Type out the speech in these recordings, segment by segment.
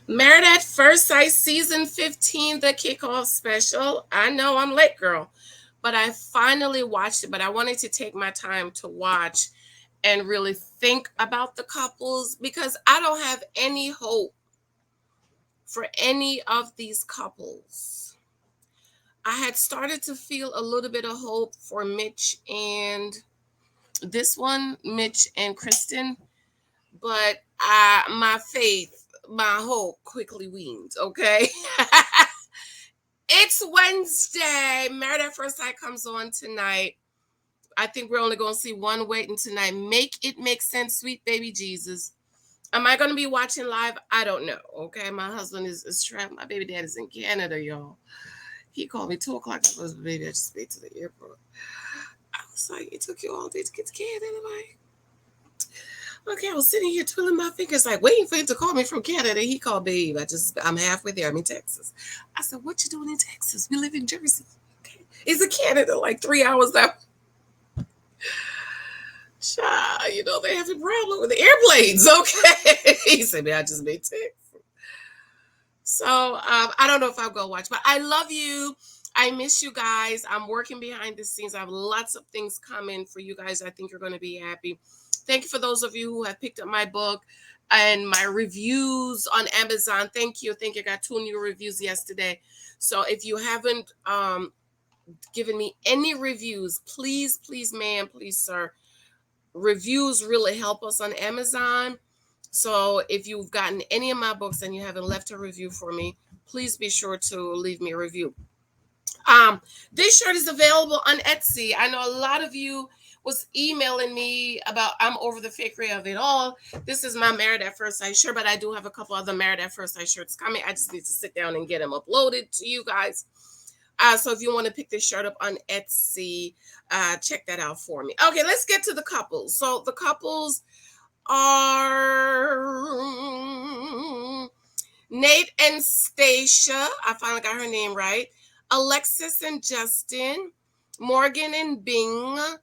Married at First Sight Season 15, the kickoff special. I know I'm late, girl, but I finally watched it. But I wanted to take my time to watch and really think about the couples because I don't have any hope for any of these couples. I had started to feel a little bit of hope for Mitch and this one, Mitch and Kristen, but my faith, my hope quickly weaned. Okay. It's Wednesday. Married at First Sight comes on tonight. I think we're only going to see one waiting tonight. Make it make sense, sweet baby Jesus. Am I going to be watching live? I don't know. Okay. My husband is trapped. My baby dad is in Canada, y'all. He called me 2 o'clock. I was, baby, I just made to the airport. I was like, it took you all day to get to Canada. Like, okay, I was sitting here twiddling my fingers, like waiting for him to call me from Canada. He called, babe. I'm halfway there. I'm in Texas. I said, what you doing in Texas? We live in Jersey. Okay. It's in Canada, like 3 hours out. Child, they have a problem with the airplanes. Okay. He said, man, I just made Texas. So I don't know if I'll go watch, but I love you. I miss you guys. I'm working behind the scenes. I have lots of things coming for you guys. I think you're going to be happy. Thank you for those of you who have picked up my book and my reviews on Amazon. Thank you. I got 2 new reviews yesterday. So if you haven't given me any reviews, please, ma'am, please, sir. Reviews really help us on Amazon. So if you've gotten any of my books and you haven't left a review for me, please be sure to leave me a review. This shirt is available on Etsy. I know a lot of you was emailing me about I'm over the fakery of it all. This is my Married at First Sight shirt, but I do have a couple other Married at First Sight shirts coming. I just need to sit down and get them uploaded to you guys. So if you want to pick this shirt up on Etsy, check that out for me. Okay, let's get to the couples. So the couples are Nate and Stacia. I finally got her name right. Alexis and Justin. Morgan and Binh.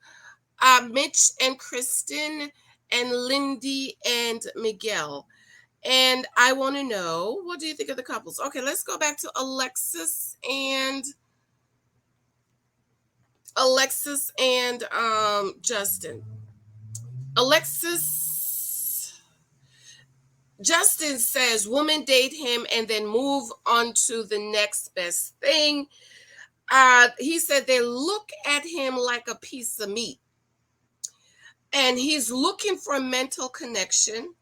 Mitch and Kristen. And Lindy and Miguel. And I want to know, what do you think of the couples? Okay, let's go back to Alexis and Justin. Justin says women date him and then move on to the next best thing. He said they look at him like a piece of meat. And he's looking for a mental connection.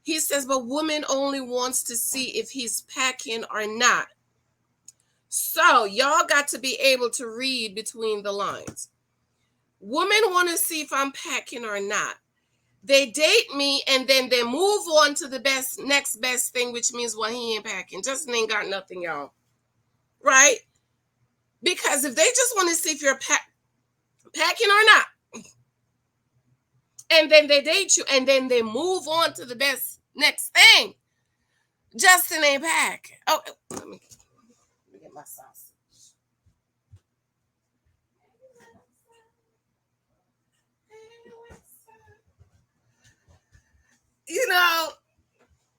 He says, but woman only wants to see if he's packing or not. So y'all got to be able to read between the lines. Women want to see if I'm packing or not. They date me and then they move on to the next best thing, which means, well, he ain't packing. Justin ain't got nothing, y'all. Right? Because if they just want to see if you're packing or not, and then they date you and then they move on to the next thing, Justin ain't packing. Oh, let me get my sausage.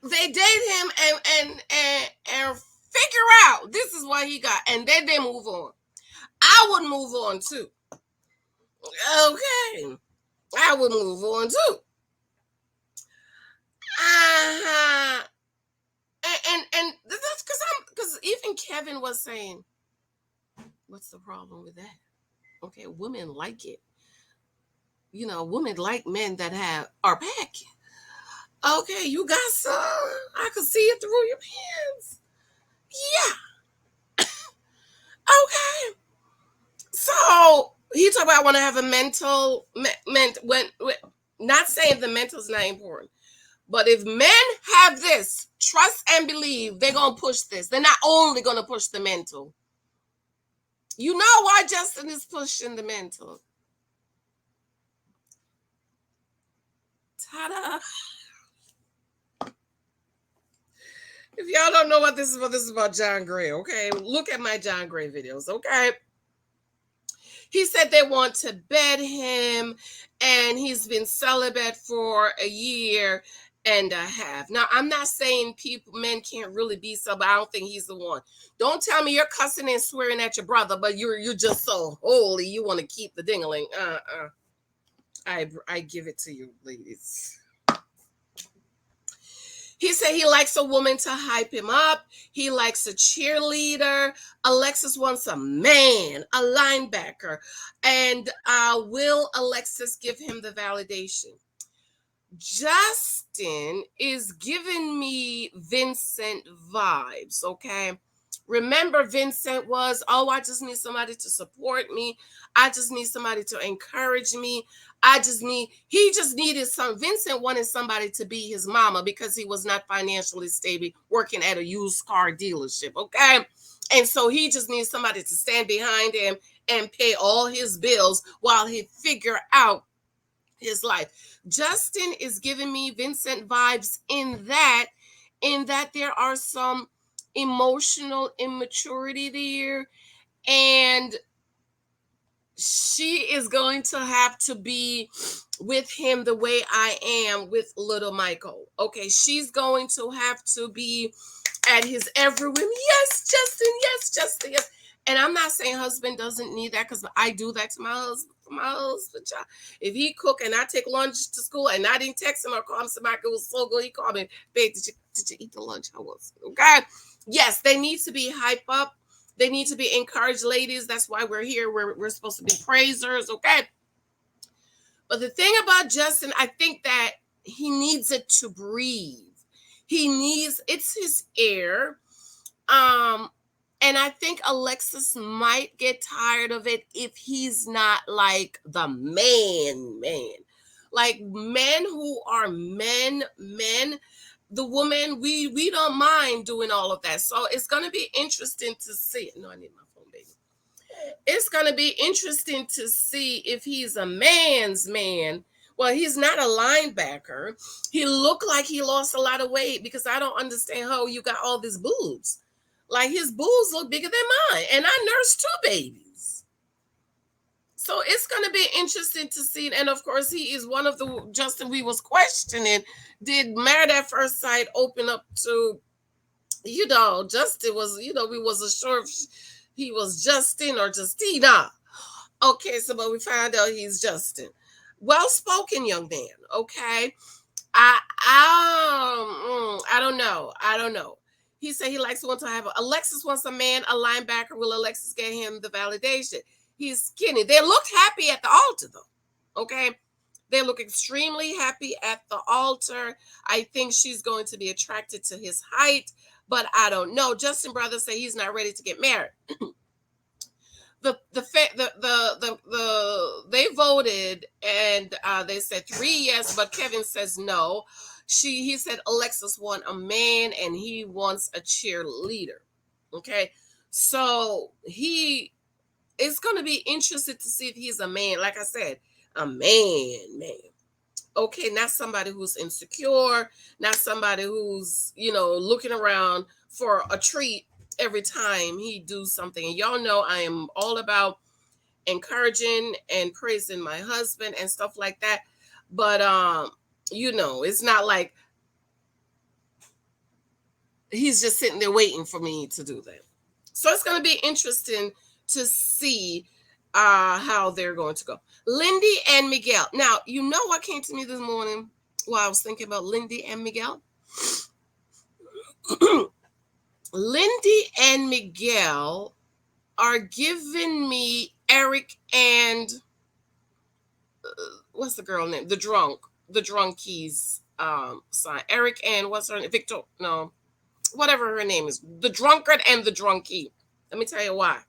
They date him and figure out this is what he got, and then they move on. I would move on too. Okay, I would move on too. And that's because even Kevin was saying, what's the problem with that? Okay, women like it. Women like men that are packing. Okay, you got some. I could see it through your pants. Yeah. Okay. So he talked about I want to have a not saying the mental is not important, but if men have this trust and believe, they're gonna push this. They're not only gonna push the mental. You know why Justin is pushing the mental? Ta-da! If y'all don't know what this is about John Gray, okay? Look at my John Gray videos, okay? He said they want to bed him, and he's been celibate for a year, and a half. Now, I'm not saying men can't really be so, but I don't think he's the one. Don't tell me you're cussing and swearing at your brother, but you're just so holy. You want to keep the dingling. I give it to you, ladies. He said he likes a woman to hype him up. He likes a cheerleader. Alexis wants a man, a linebacker. And will Alexis give him the validation? Justin is giving me Vincent vibes, okay? Remember, Vincent was, oh, I just need somebody to support me. I just need somebody to encourage me. He just needed Vincent wanted somebody to be his mama because he was not financially stable working at a used car dealership, okay? And so he just needs somebody to stand behind him and pay all his bills while he figure out his life. Justin is giving me Vincent vibes in that there are some emotional immaturity there, and she is going to have to be with him the way I am with little Michael. Okay, she's going to have to be at his every whim. Yes, Justin. Yes, Justin. Yes. And I'm not saying husband doesn't need that, because I do that to my husband. Child. If he cook and I take lunch to school and I didn't text him or call him, somebody, it was so good. He called me, babe, did you eat the lunch? I was. Okay. Yes, they need to be hype up. They need to be encouraged, ladies. That's why we're here. We're supposed to be praisers. Okay. But the thing about Justin, I think that he needs it to breathe. It's his air. And I think Alexis might get tired of it if he's not like the man. Like men who are men, the woman, we don't mind doing all of that. So it's gonna be interesting to see. No, I need my phone, baby. It's gonna be interesting to see if he's a man's man. Well, he's not a linebacker. He looked like he lost a lot of weight, because I don't understand how you got all these boobs. Like, his boobs look bigger than mine, and I nursed 2 babies. So it's going to be interesting to see. And of course, he is one of the Justin we was questioning. Did Married at First Sight open up to, Justin was, we wasn't sure if he was Justin or Justina. Okay, so but we found out he's Justin. Well-spoken young man. Okay, I don't know. He said he likes one to have Alexis wants a man, a linebacker. Will Alexis get him the validation? He's skinny. They looked happy at the altar, though. Okay, they look extremely happy at the altar. I think she's going to be attracted to his height, but I don't know. Justin brother say he's not ready to get married. They voted, and they said 3 yes, but Kevin says no. He said Alexis wants a man and he wants a cheerleader. Okay, so he is going to be interested to see if he's a man. Like I said, a man. Okay, not somebody who's insecure, not somebody who's looking around for a treat every time he do something. And y'all know I am all about encouraging and praising my husband and stuff like that. But it's not like he's just sitting there waiting for me to do that. So it's going to be interesting to see how they're going to go. Lindy and Miguel. Now, what came to me this morning while I was thinking about Lindy and Miguel? Lindy and Miguel are giving me Eric and what's the girl name? The drunkies sign. Eric and what's her name? Victor? No, whatever her name is. The drunkard and the drunkie. Let me tell you why.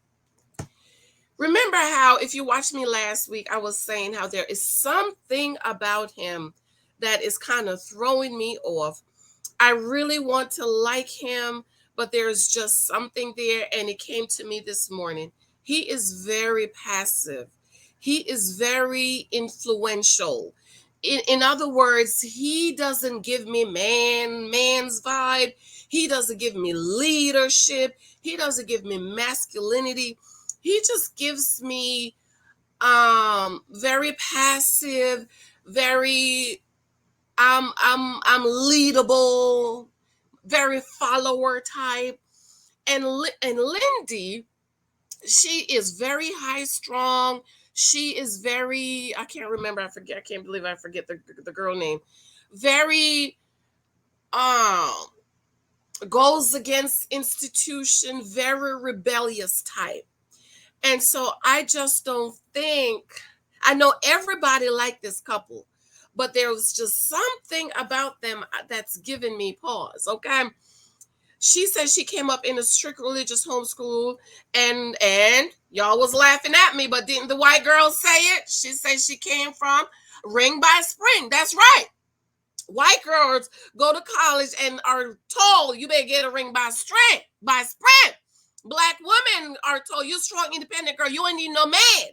Remember how, if you watched me last week, I was saying how there is something about him that is kind of throwing me off. I really want to like him, but there's just something there, and it came to me this morning. He is very passive. He is very influential. In other words, he doesn't give me man's vibe. He doesn't give me leadership. He doesn't give me masculinity. He just gives me very passive, very, I'm leadable, very follower type. And Lindy, she is very high strong. She is very, I can't remember, I can't believe I forget the girl name. Very um goes against institution, very rebellious type. And so I just don't think, I know everybody liked this couple, but there was just something about them that's giving me pause. Okay. She said she came up in a strict religious homeschool, and y'all was laughing at me, but didn't the white girl say it? She said she came from Ring by Spring. That's right. White girls go to college and are told you better get a ring by strength, by sprint. Black women are told you're strong, independent girl. You ain't need no man.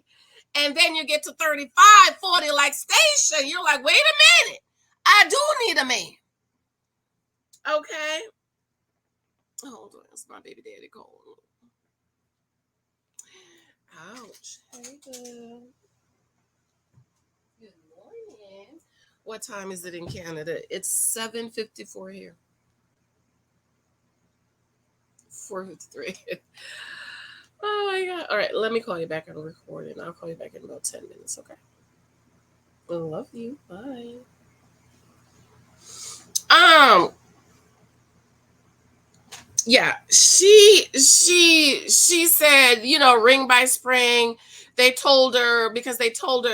And then you get to 35, 40 like Stacia. You're like, wait a minute. I do need a man. Okay. Hold on. That's my baby daddy calling. Ouch. Hey, good. Good morning. What time is it in Canada? It's 7:54 here. 4:53. Oh my God. All right, let me call you back on recording. I'll call you back in about 10 minutes, okay? I love you. Bye. Yeah, she said, Ring by Spring. They told her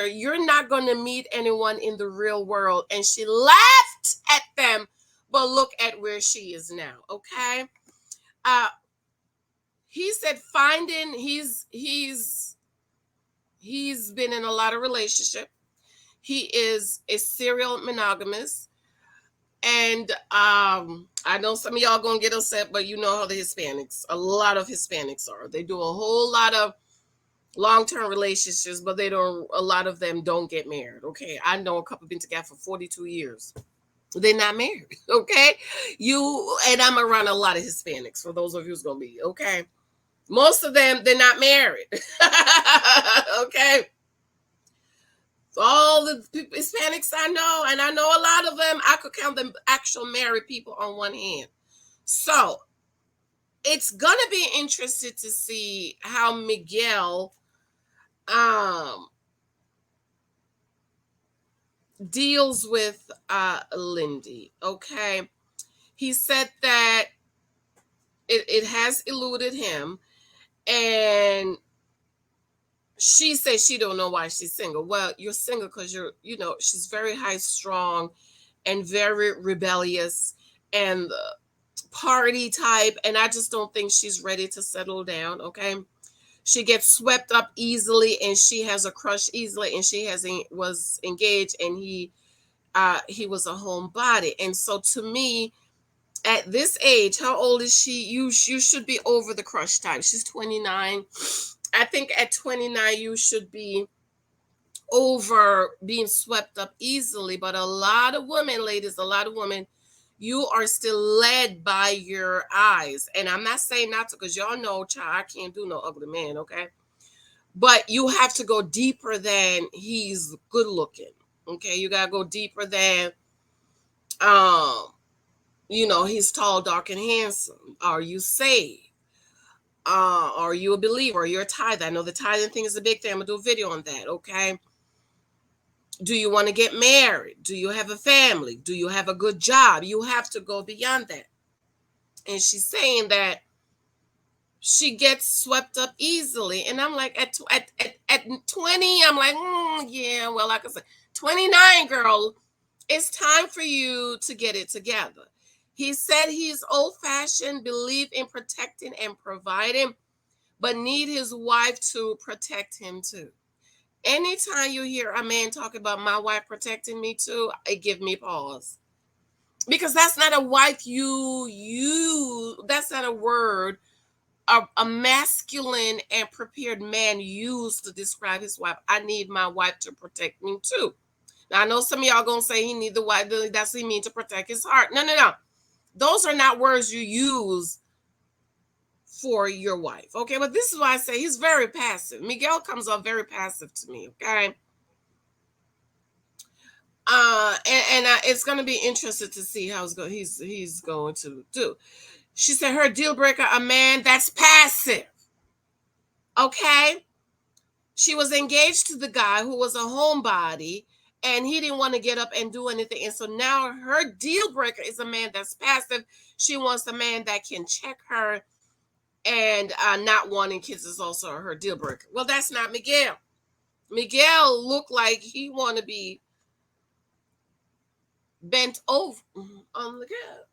you're not going to meet anyone in the real world, and she laughed at them. But look at where she is now. Okay. uh he said finding he's been in a lot of relationship. He is a serial monogamous. And I know some of y'all gonna get upset, but you know how a lot of Hispanics are. They do a whole lot of long-term relationships, but a lot of them don't get married. Okay. I know a couple been together for 42 years. They're not married. Okay. And I'm around a lot of Hispanics, for those of you who's gonna be, okay. Most of them, they're not married. Okay. So all the Hispanics I know, and I know a lot of them, I could count them actual married people on one hand. So it's gonna be interesting to see how Miguel deals with Lindy. Okay. He said that it has eluded him, and she says she don't know why she's single. Well, you're single because she's very high strong and very rebellious and party type, and I just don't think she's ready to settle down. Okay. She gets swept up easily, and she has a crush easily, and was engaged, and he was a homebody. And so to me, at this age, how old is she? You should be over the crush type. She's 29. I think at 29 you should be over being swept up easily. But a lot of women, ladies, you are still led by your eyes. And I'm not saying not to, because y'all know, child, I can't do no ugly man, okay? But you have to go deeper than he's good looking. Okay, you gotta go deeper than he's tall, dark, and handsome. Are you saved? Are you a believer? Are you a tither? I know the tithing thing is a big thing. I'm gonna do a video on that. Okay. Do you want to get married? Do you have a family? Do you have a good job? You have to go beyond that. And she's saying that she gets swept up easily. And I'm like, at 20, I'm like, yeah, well, like I said, 29, girl, it's time for you to get it together. He said he's old-fashioned, believe in protecting and providing, but need his wife to protect him too. Anytime you hear a man talk about my wife protecting me too, it gives me pause. Because that's not a wife that's not a word a masculine and prepared man used to describe his wife. I need my wife to protect me too. Now, I know some of y'all going to say he need the wife, that's what he mean to protect his heart. No. Those are not words you use for your wife. Okay, but this is why I say he's very passive. Miguel comes off very passive to me. Okay. It's going to be interesting to see how he's going to do. She said her deal breaker, a man that's passive. Okay. She was engaged to the guy who was a homebody, and he didn't want to get up and do anything. And so now her deal breaker is a man that's passive. She wants a man that can check her, and not wanting kids is also her deal breaker. Well, that's not Miguel. Miguel looked like he want to be bent over on the couch.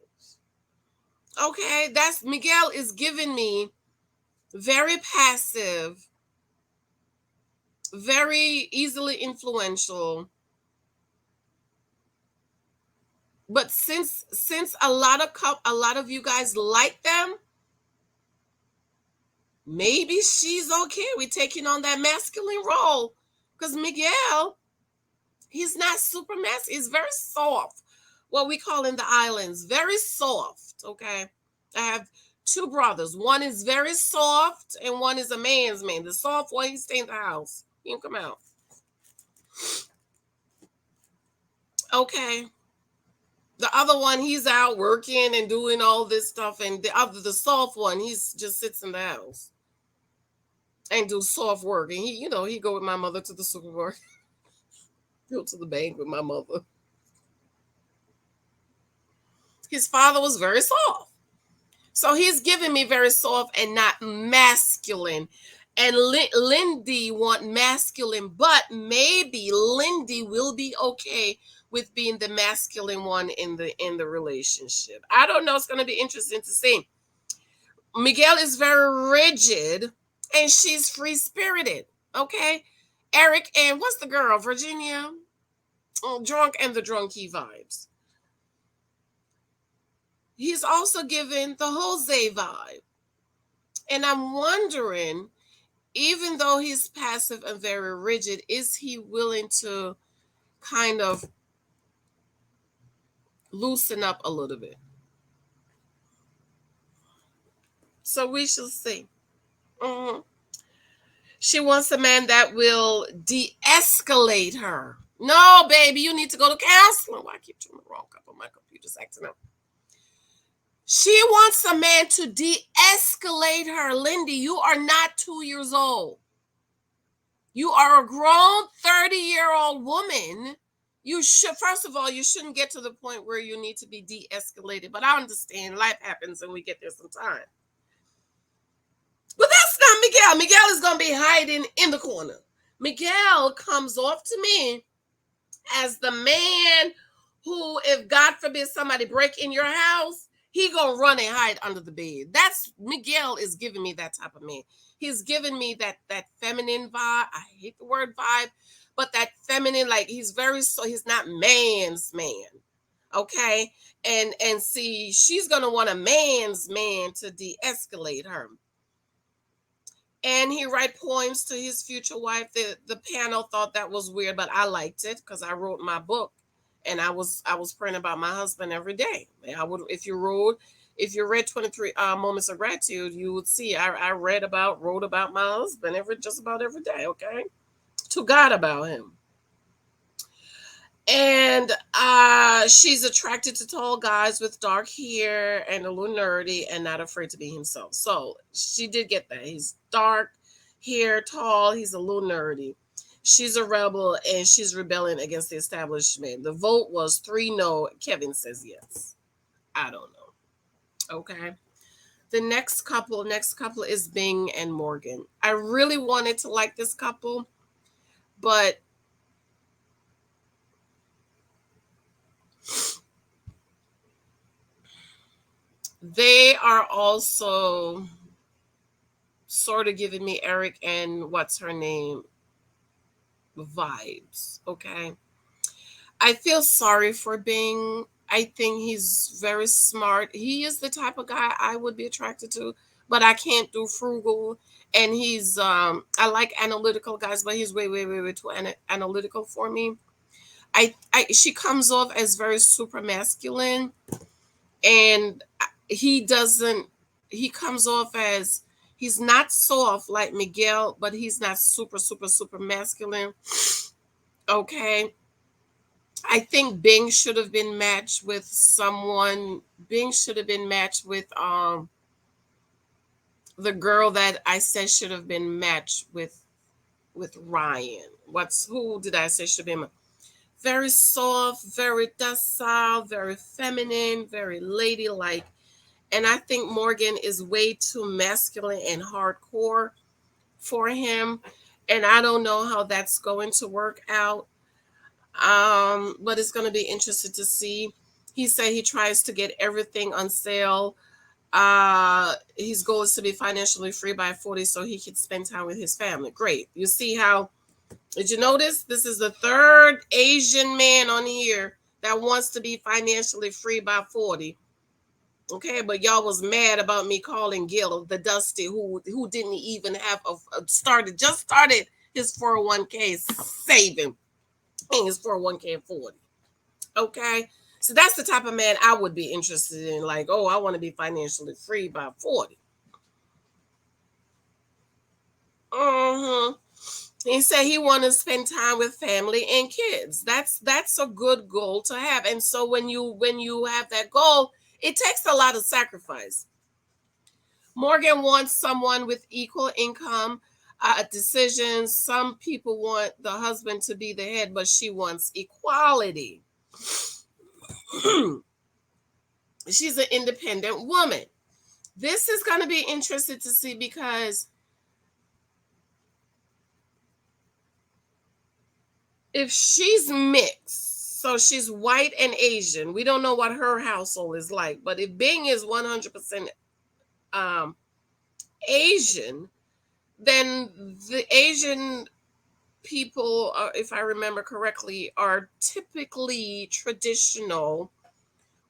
Okay, that's Miguel is giving me very passive, very easily influential. But since a lot of you guys like them, maybe she's okay with taking on that masculine role. Because Miguel, he's not super masculine. He's very soft. What we call in the islands, very soft. Okay. I have two brothers. One is very soft and one is a man's man. The soft one, he stay in the house. He can come out. Okay. The other one, he's out working and doing all this stuff. And the soft one, he's just sits in the house and do soft work. And he go with my mother to the supermarket. Go to the bank with my mother. His father was very soft. So he's giving me very soft and not masculine. And Lindy want masculine, but maybe Lindy will be okay with being the masculine one in the relationship. I don't know. It's going to be interesting to see. Miguel is very rigid and she's free spirited. Okay. Eric and what's the girl? Virginia? Oh, drunk and the drunky vibes. He's also given the Jose vibe. And I'm wondering, even though he's passive and very rigid, is he willing to kind of loosen up a little bit? So we shall see. Mm-hmm. She wants a man that will de-escalate her. No, baby, you need to go to counseling. Why I keep turning the wrong cup on my computer's acting up. She wants a man to de-escalate her. Lindy, you are not 2 years old. You are a grown 30-year-old woman. You should, first of all, you shouldn't get to the point where you need to be de-escalated. But I understand life happens and we get there sometime. But that's not Miguel. Miguel is going to be hiding in the corner. Miguel comes off to me as the man who, if God forbid somebody break in your house, he gonna run and hide under the bed. That's Miguel is giving me that type of man. He's giving me that feminine vibe. I hate the word vibe, but that feminine, like he's not man's man. Okay. And see, she's gonna want a man's man to de-escalate her. And he write poems to his future wife. The panel thought that was weird, but I liked it because I wrote my book. And I was praying about my husband every day. I would, if you read 23 Moments of Gratitude, you would see I wrote about my husband just about every day. Okay, to God about him. And she's attracted to tall guys with dark hair and a little nerdy and not afraid to be himself. So she did get that. He's dark hair, tall. He's a little nerdy. She's a rebel and she's rebelling against the establishment. The vote was 3 no. Kevin says yes. I don't know. Okay. The next couple is Binh and Morgan. I really wanted to like this couple, but they are also sort of giving me Eric and what's her name vibes. Okay. I feel sorry for Binh. I think he's very smart. He is the type of guy I would be attracted to, but I can't do frugal. And he's I like analytical guys, but he's way too analytical for me. She comes off as very super masculine, and he comes off as he's not soft like Miguel, but he's not super masculine. Okay. I think Bing should have been matched with someone. Bing should have been matched with the girl that I said should have been matched with Ryan. Who did I say should have been? Very soft, very docile, very feminine, very ladylike. And I think Morgan is way too masculine and hardcore for him. And I don't know how that's going to work out. But it's going to be interesting to see. He said he tries to get everything on sale. His goal is to be financially free by 40 so he can spend time with his family. Great. You see how, did you notice? This is the third Asian man on here that wants to be financially free by 40. Okay, but y'all was mad about me calling Gil the Dusty, who didn't even have just started his 401k saving, and his 401k at 40. Okay, so that's the type of man I would be interested in. Like, oh, I want to be financially free by 40. He said he want to spend time with family and kids. That's a good goal to have. And so when you have that goal, it takes a lot of sacrifice. Morgan wants someone with equal income decisions. Some people want the husband to be the head, but she wants equality. She's an independent woman. This is going to be interesting to see because if she's mixed, so she's white and Asian, we don't know what her household is like. But if Bing is 100% Asian, then the Asian people, if I remember correctly, are typically traditional,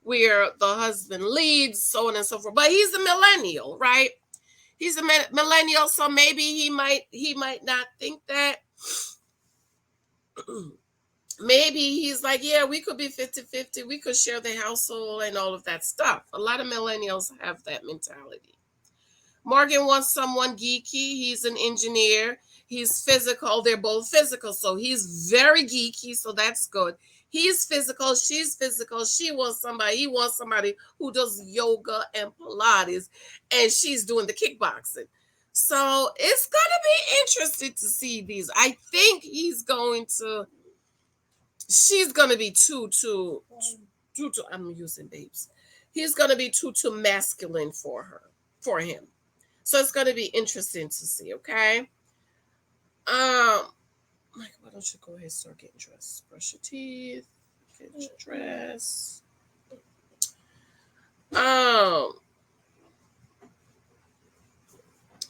where the husband leads, so on and so forth. But he's a millennial, right? He's a millennial, so maybe he might not think that. Maybe he's like, yeah, we could be 50-50. We could share the household and all of that stuff. A lot of millennials have that mentality. Morgan wants someone geeky. He's an engineer. He's physical. They're both physical. So he's very geeky. So that's good. He's physical. She's physical. He wants somebody who does yoga and Pilates. And she's doing the kickboxing. So it's going to be interesting to see these. I think she's going to be too, I'm using babes. He's going to be too masculine for him. So it's going to be interesting to see, okay? Like, why don't you go ahead and start getting dressed? Brush your teeth, get your dress.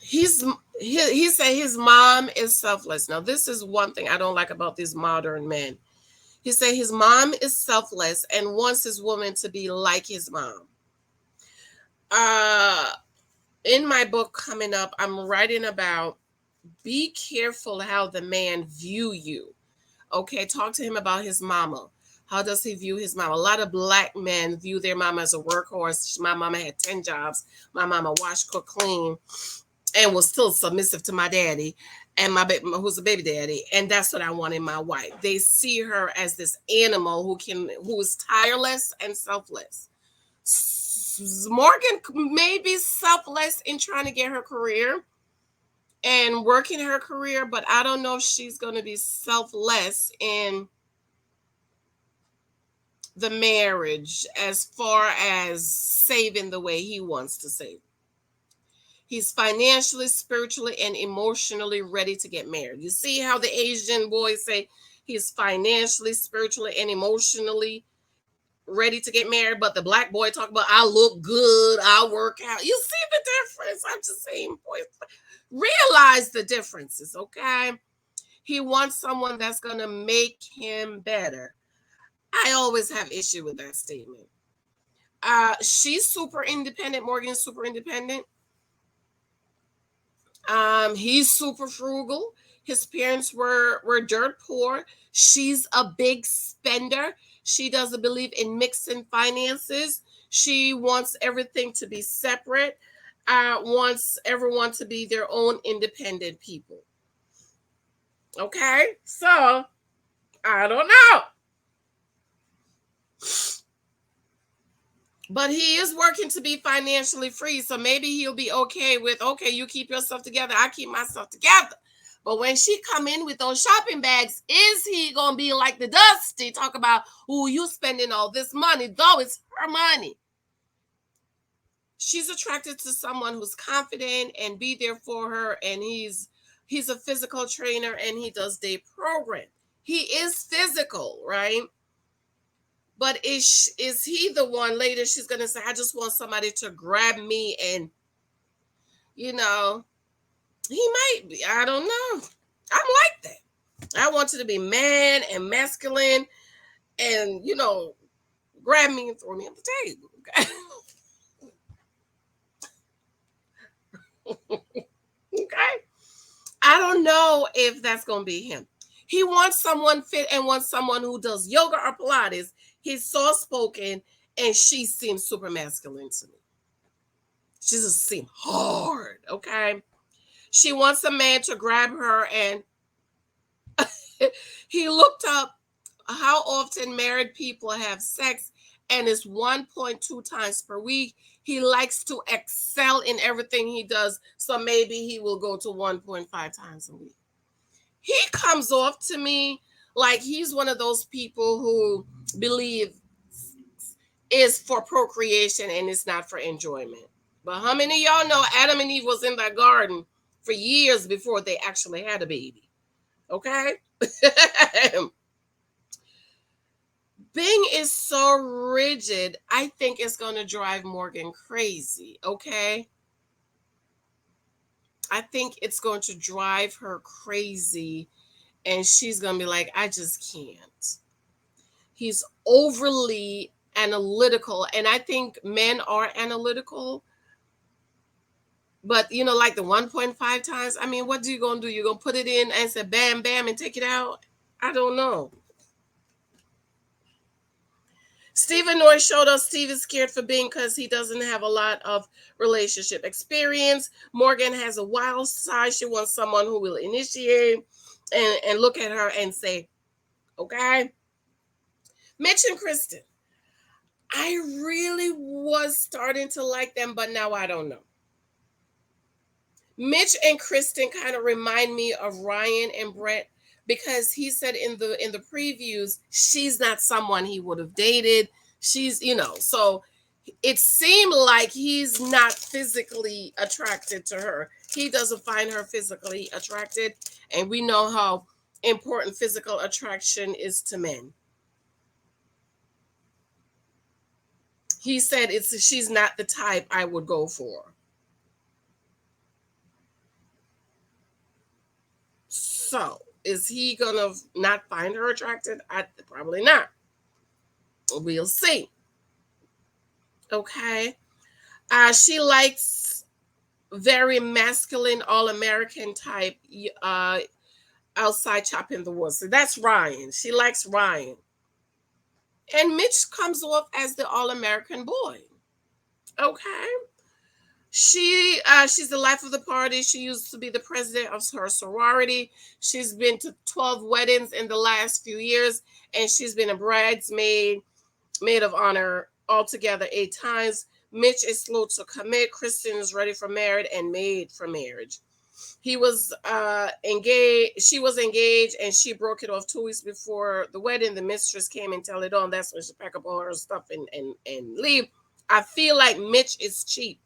He said his mom is selfless. Now, this is one thing I don't like about these modern men. He said his mom is selfless and wants his woman to be like his mom. In my book coming up, I'm writing about be careful how the man view you. Okay, talk to him about his mama. How does he view his mama? A lot of black men view their mama as a workhorse. My mama had 10 jobs. My mama washed, cooked, clean, and was still submissive to my daddy and who's a baby daddy. And that's what I want in my wife. They see her as this animal who is tireless and selfless. Morgan may be selfless in trying to get her career and working her career, but I don't know if she's going to be selfless in the marriage as far as saving the way he wants to save. He's financially, spiritually, and emotionally ready to get married. You see how the Asian boys say he's financially, spiritually, and emotionally ready to get married, but the black boy talk about I look good, I work out. You see the difference? I'm just saying, boys, realize the differences, okay? He wants someone that's going to make him better. I always have issue with that statement. She's super independent. Morgan's super independent. He's super frugal. His parents were dirt poor. She's a big spender. She doesn't believe in mixing finances. She wants everything to be separate. Wants everyone to be their own independent people. Okay, so I don't know. But he is working to be financially free. So maybe he'll be okay with, okay, you keep yourself together, I keep myself together. But when she come in with those shopping bags, is he going to be like the Dusty, talk about, oh, you spending all this money, though it's her money. She's attracted to someone who's confident and be there for her. And he's a physical trainer and he does day program. He is physical, right? But is he the one later she's going to say, I just want somebody to grab me and, he might be. I don't know. I'm like that. I want you to be man and masculine and, grab me and throw me on the table. Okay. Okay. I don't know if that's going to be him. He wants someone fit and wants someone who does yoga or Pilates. He's soft-spoken, and she seems super masculine to me. She just seems hard, okay? She wants a man to grab her, and he looked up how often married people have sex, and it's 1.2 times per week. He likes to excel in everything he does, so maybe he will go to 1.5 times a week. He comes off to me like he's one of those people who believe is for procreation and it's not for enjoyment. But how many of y'all know Adam and Eve was in that garden for years before they actually had a baby? Okay? Binh is so rigid, I think it's going to drive Morgan crazy, okay? I think it's going to drive her crazy, and she's going to be like, I just can't. He's overly analytical, and I think men are analytical. But, like the 1.5 times, I mean, what are you going to do? You're going to put it in and say, bam, bam, and take it out? I don't know. Stephen Noy showed us Steve is scared for Binh because he doesn't have a lot of relationship experience. Morgan has a wild side. She wants someone who will initiate and look at her and say, okay. Mitch and Kristen. I really was starting to like them, but now I don't know. Mitch and Kristen kind of remind me of Ryan and Brett because he said in the previews, she's not someone he would have dated. She's, so it seemed like he's not physically attracted to her. He doesn't find her physically attracted. And we know how important physical attraction is to men. He said she's not the type I would go for. So, is he gonna not find her attractive? Probably not. We'll see. Okay. She likes very masculine, all-American type outside chopping the wood. So that's Ryan. She likes Ryan. And Mitch comes off as the all-American boy. Okay. She's the life of the party. She used to be the president of her sorority. She's been to 12 weddings in the last few years, and she's been a bridesmaid, maid of honor altogether 8 times. Mitch is slow to commit. Kristen is ready for marriage and made for marriage. He was engaged. She was engaged, and she broke it off 2 weeks before the wedding. The mistress came and tell it on. That's when she packed up all her stuff and leave. I feel like Mitch is cheap.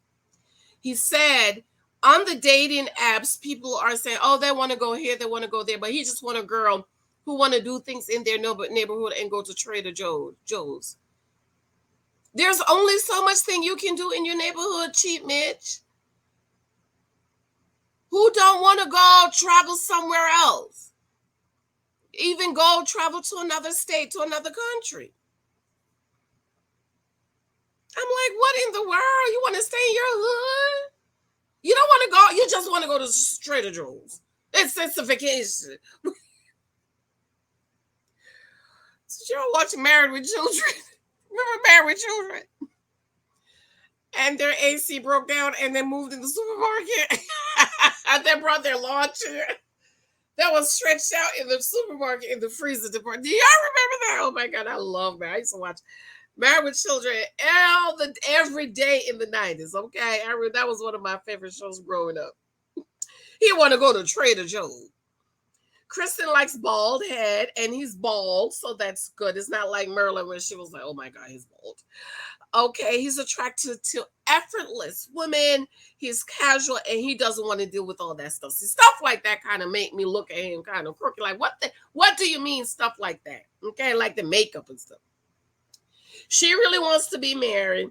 He said on the dating apps, people are saying, oh, they want to go here, they want to go there. But he just want a girl who want to do things in their neighborhood and go to Trader Joe's. There's only so much thing you can do in your neighborhood, cheap Mitch. Who don't want to go travel somewhere else? Even go travel to another state, to another country. I'm like, what in the world? You want to stay in your hood? You don't want to go. You just want to go to Trader Joe's. It's a vacation. So you're watching Married with Children. Remember Married with Children? And their AC broke down and they moved in the supermarket. And they brought their lawn chair. that was stretched out in the supermarket in the freezer department. Do y'all remember that? Oh my God, I love that. I used to watch Married with Children every day in the 90s. Okay, that was one of my favorite shows growing up. He want to go to Trader Joe's. Kristen likes bald head, and he's bald, so that's good. It's not like Merlin when she was like, "Oh my God, he's bald." Okay, he's attracted to effortless women. He's casual, and he doesn't want to deal with all that stuff. See, stuff like that kind of make me look at him kind of crooked. Like, what do you mean stuff like that? Okay, like the makeup and stuff. She really wants to be married,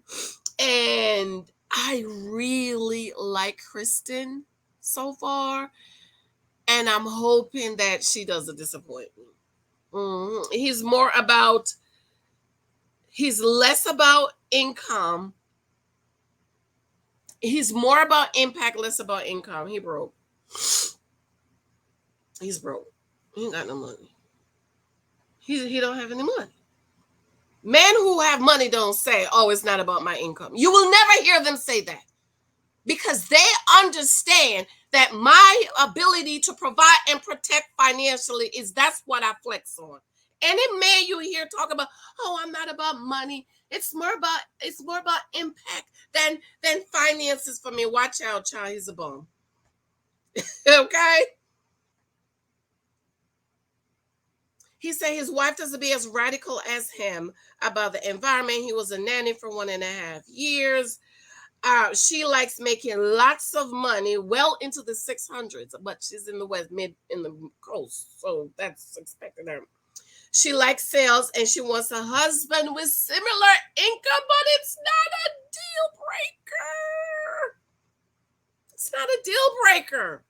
and I really like Kristen so far, and I'm hoping that she doesn't disappoint me. He's less about income. He's more about impact, less about income. He broke. He's broke. He ain't got no money. He don't have any money. Men who have money don't say, "Oh, it's not about my income." You will never hear them say that, because they understand that my ability to provide and protect financially that's what I flex on. Any man you hear talk about, "Oh, I'm not about money. It's more about impact than finances for me." Watch out, child. He's a bum. Okay. He said his wife doesn't be as radical as him about the environment. He was a nanny for 1.5 years. She likes making lots of money, well into the 600s, but she's in the in the coast, so that's expected her. She likes sales, and she wants a husband with similar income, but it's not a deal breaker. It's not a deal breaker.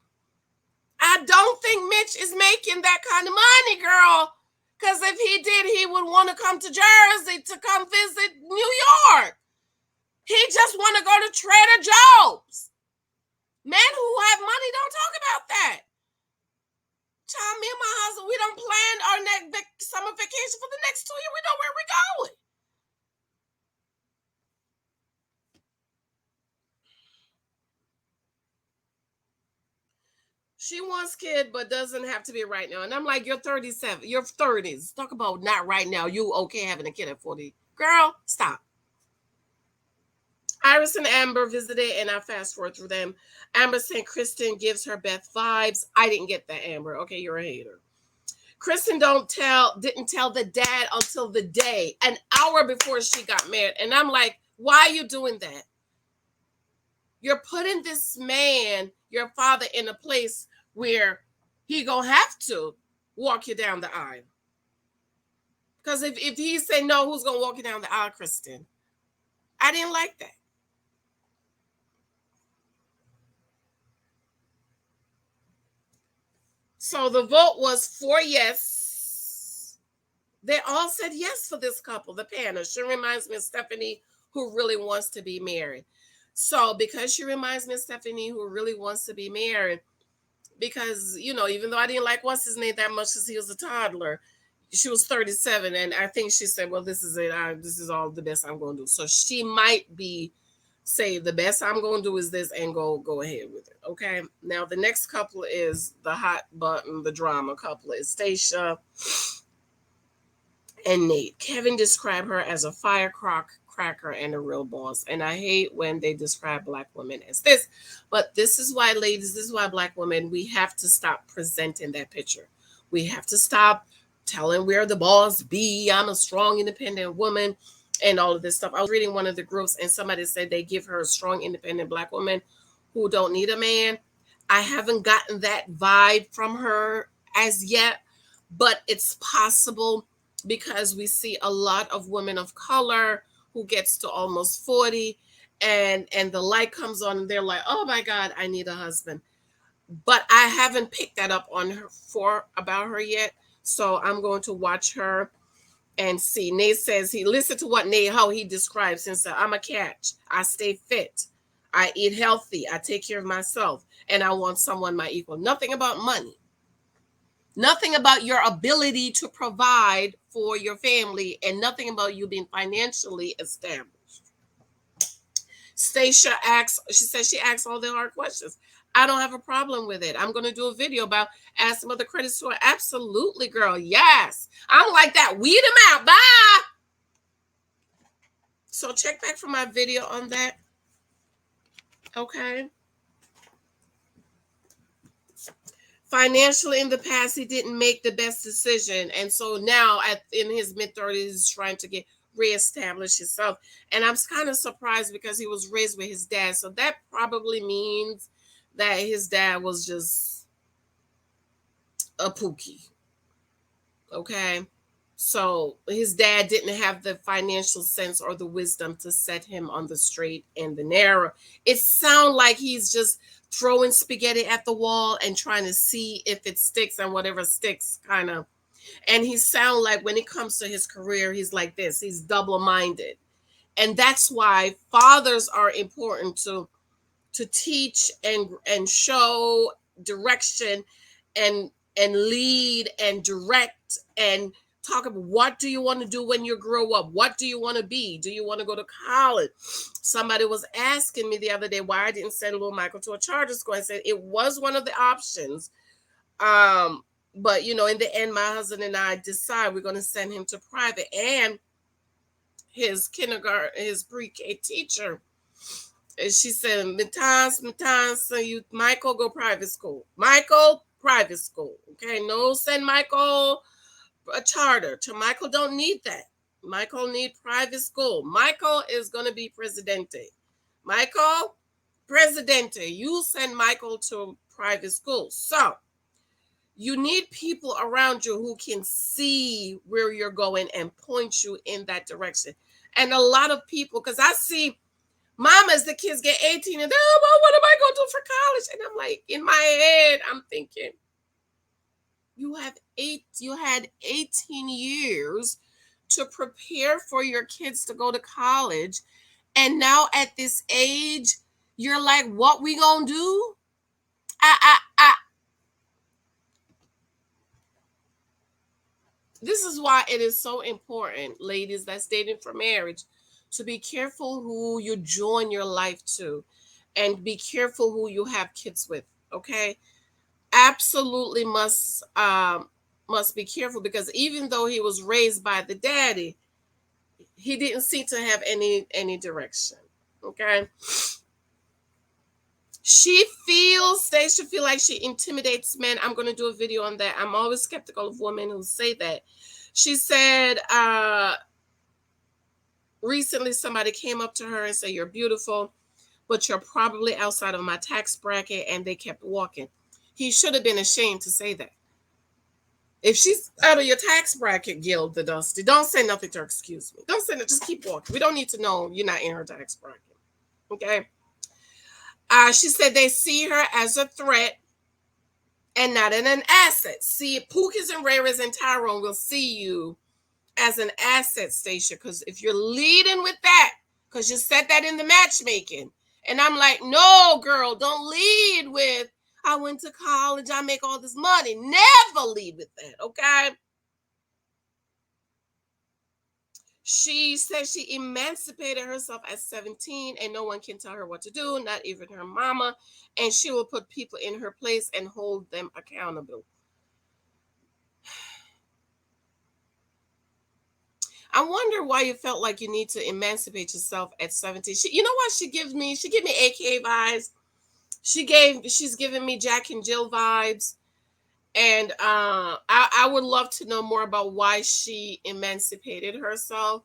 I don't think Mitch is making that kind of money, girl. Because if he did, he would want to come to Jersey to come visit New York. He just want to go to Trader Joe's. Men who have money don't talk about that. Child, me and my husband, we don't plan our next summer vacation for the next 2 years. We know where we're going. She wants kid, but doesn't have to be right now. And I'm like, you're 37. You're 30s. Talk about not right now. You okay having a kid at 40. Girl, stop. Iris and Amber visited, and I fast forward through them. Amber saying Kristen gives her Beth vibes. I didn't get that, Amber. Okay, you're a hater. Kristen didn't tell the dad until the day, an hour before she got married. And I'm like, why are you doing that? You're putting this man, your father, in a place where he gonna have to walk you down the aisle. Because if he say no, who's gonna walk you down the aisle, Kristen? I didn't like that. So the vote was 4 yes. They all said yes for this couple, the panel. She reminds me of Stephanie, who really wants to be married. So because she reminds me of Stephanie, who really wants to be married, because, even though I didn't like what's his name that much because he was a toddler, she was 37, and I think she said, well, this is it. This is all the best I'm going to do. So she might say the best I'm going to do is this and go ahead with it. Okay. Now the next couple is the hot button, the drama couple is Stacia and Nate. Kevin described her as a firecracker and a real boss. And I hate when they describe Black women as this. But this is why, ladies, this is why Black women, we have to stop presenting that picture. We have to stop telling we're the boss bee. I'm a strong, independent woman and all of this stuff. I was reading one of the groups, and somebody said they give her a strong, independent Black woman who don't need a man. I haven't gotten that vibe from her as yet, but it's possible because we see a lot of women of color who gets to almost 40 and the light comes on and they're like, oh my God, I need a husband. But I haven't picked that up on her about her yet. So I'm going to watch her and see. Nate says he listened to how he describes himself. I'm a catch. I stay fit. I eat healthy. I take care of myself. And I want someone my equal. Nothing about money. Nothing about your ability to provide for your family, and nothing about you being financially established. Stacia asks, she says she asks all the hard questions. I don't have a problem with it. I'm going to do a video about asking about the credit score. Absolutely, girl. Yes. I'm like that. Weed them out. Bye. So check back for my video on that. Okay. Financially, in the past, he didn't make the best decision. And so now in his mid-30s, he's trying to reestablish himself. And I'm kind of surprised because he was raised with his dad. So that probably means that his dad was just a pookie. Okay. So his dad didn't have the financial sense or the wisdom to set him on the straight and the narrow. It sounds like he's just throwing spaghetti at the wall and trying to see if it sticks, and whatever sticks kind of. And he sounds like when it comes to his career, he's like this. He's double-minded. And that's why fathers are important to teach and show direction and lead and direct and talk about what do you want to do when you grow up? What do you want to be? Do you want to go to college? Somebody was asking me the other day why I didn't send little Michael to a charter school. I said it was one of the options. But in the end, my husband and I decide we're going to send him to private. And his kindergarten, his pre-K teacher, and she said, so you Michael go private school. Michael, private school. Okay, no send Michael a charter. Michael don't need that. Michael need private school. Michael is going to be presidente. Michael, presidente. You send Michael to private school. So you need people around you who can see where you're going and point you in that direction. And a lot of people, because I see mamas, the kids get 18 and they're, oh, what am I going to do for college? And I'm like, in my head, I'm thinking, you had 18 years to prepare for your kids to go to college. And now at this age, you're like, what we gonna do? This is why it is so important, ladies that's dating for marriage, to be careful who you join your life to and be careful who you have kids with. Okay. Absolutely must be careful, because even though he was raised by the daddy, he didn't seem to have any direction. Okay. Stacia feel like she intimidates men. I'm going to do a video on that. I'm always skeptical of women who say that. She said recently somebody came up to her and said, you're beautiful, but you're probably outside of my tax bracket, and they kept walking. He should have been ashamed to say that. If she's out of your tax bracket, Gil the Dusty, don't say nothing to her. Excuse me. Don't say that. Just keep walking. We don't need to know you're not in her tax bracket. Okay. She said they see her as a threat and not an asset. See, Pookies and Raras and Tyrone will see you as an asset, Stacia, because if you're leading with that, because you said that in the matchmaking, and I'm like, no, girl, don't lead with, I went to college, I make all this money. Never lead with that, okay? She said she emancipated herself at 17 and no one can tell her what to do, not even her mama, and she will put people in her place and hold them accountable. I wonder why you felt like you need to emancipate yourself at 17. You know what she gives me? She gave me AKA vibes. She's giving me Jack and Jill vibes. And I would love to know more about why she emancipated herself.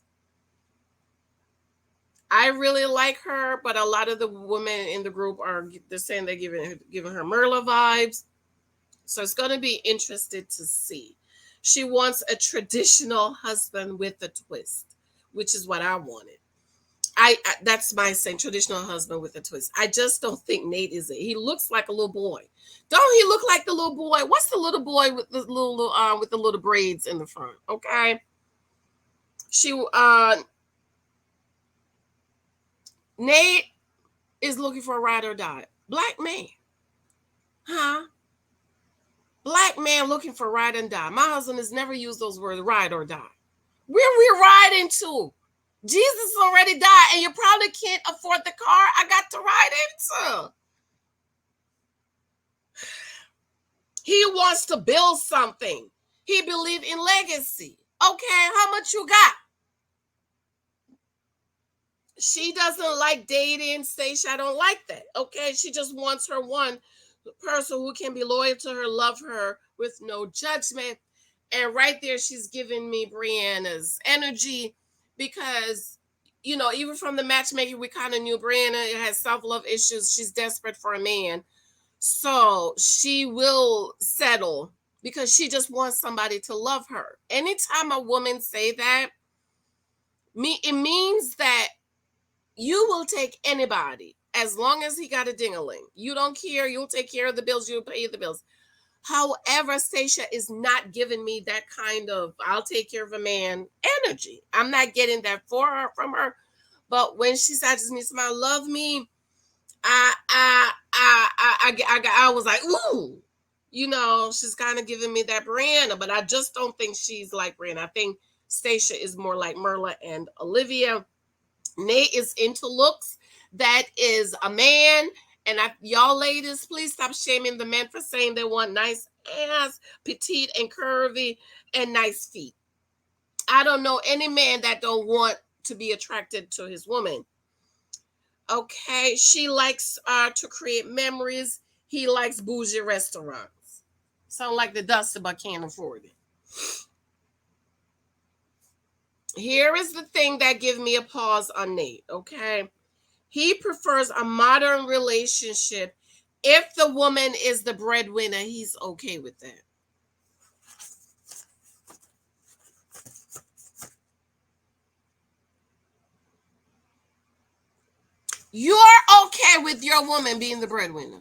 I really like her, but a lot of the women in the group they're saying they're giving her Merla vibes. So it's going to be interesting to see. She wants a traditional husband with a twist, which is what I wanted. That's my saying, traditional husband with a twist. I just don't think Nate is it. He looks like a little boy. Don't he look like the little boy? What's the little boy with the little braids in the front? Okay. Nate is looking for a ride or die. Black man. Huh? Black man looking for ride and die. My husband has never used those words, ride or die. Where we riding to? Jesus already died, and you probably can't afford the car I got to ride into. He wants to build something. He believes in legacy. Okay, how much you got? She doesn't like dating, Stacia. I don't like that. Okay, she just wants her one person who can be loyal to her, love her with no judgment. And right there, she's giving me Brianna's energy because, even from the matchmaking, we kind of knew Brianna has self-love issues. She's desperate for a man. So she will settle because she just wants somebody to love her. Anytime a woman say that, it means that you will take anybody as long as he got a ding-a-ling. You don't care. You'll take care of the bills. You'll pay the bills. However, Stacia is not giving me that kind of I'll take care of a man energy. I'm not getting that from her. But when she said, I just need somebody to love me, I was like, ooh, she's kind of giving me that Brianna, but I just don't think she's like Brianna. I think Stacia is more like Merla and Olivia. Nate is into looks. That is a man. And y'all ladies, please stop shaming the men for saying they want nice ass, petite and curvy, and nice feet. I don't know any man that don't want to be attracted to his woman. Okay, she likes to create memories. He likes bougie restaurants. Sound like the dusty but can't afford it. Here is the thing that gives me a pause on Nate, okay? He prefers a modern relationship. If the woman is the breadwinner, he's okay with that. You're okay with your woman being the breadwinner.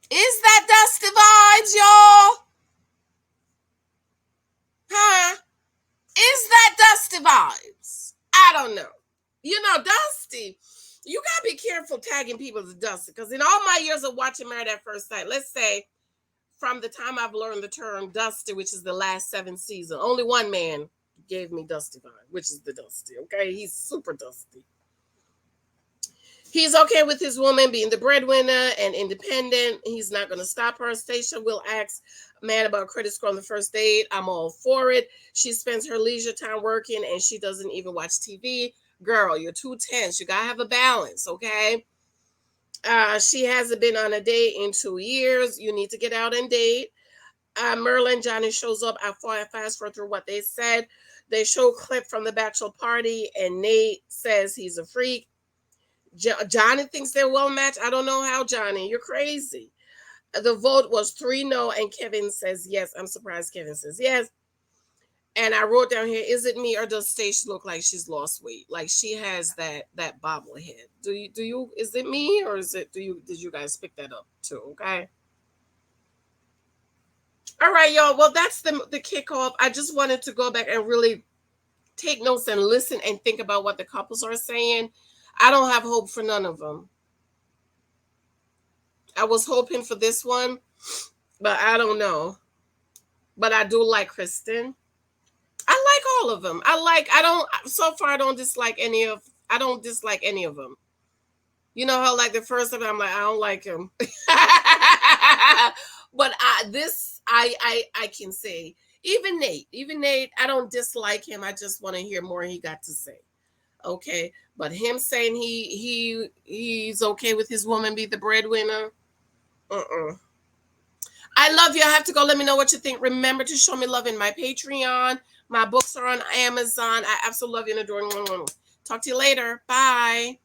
Is that Dusty vibes, y'all? Huh? Is that Dusty vibes? I don't know. Dusty, you gotta be careful tagging people to Dusty, because in all my years of watching Married at First Sight, let's say from the time I've learned the term Dusty, which is the last 7 seasons, only one man gave me Dusty vibe, which is the Dusty. Okay, he's super Dusty. He's okay with his woman being the breadwinner and independent. He's not going to stop her. Stacia will ask a man about credit score on the first date. I'm all for it. She spends her leisure time working and she doesn't even watch TV. Girl, you're too tense. You got to have a balance, okay? She hasn't been on a date in 2 years. You need to get out and date. Merlin Janice shows up. I fast forward through what they said. They show a clip from the bachelor party and Nate says he's a freak. Johnny thinks they're well matched. I don't know how, Johnny. You're crazy. The vote was 3 no, and Kevin says yes. I'm surprised Kevin says yes. And I wrote down here, is it me or does Stacia look like she's lost weight? Like she has that bobblehead. Do you is it me or did you guys pick that up too? Okay. All right, y'all. Well, that's the kickoff. I just wanted to go back and really take notes and listen and think about what the couples are saying. I don't have hope for none of them. I was hoping for this one, but I don't know. But I do like Kristen. I like all of them. So far I don't dislike any of them. You know how like the first time I'm like, I don't like him. But I can say, even Nate, I don't dislike him. I just want to hear more he got to say. Okay, but him saying he's okay with his woman be the breadwinner. I love you. I have to go. Let me know what you think. Remember to show me love in my Patreon. My books are on Amazon. I absolutely love you and adore you. Talk to you later. Bye.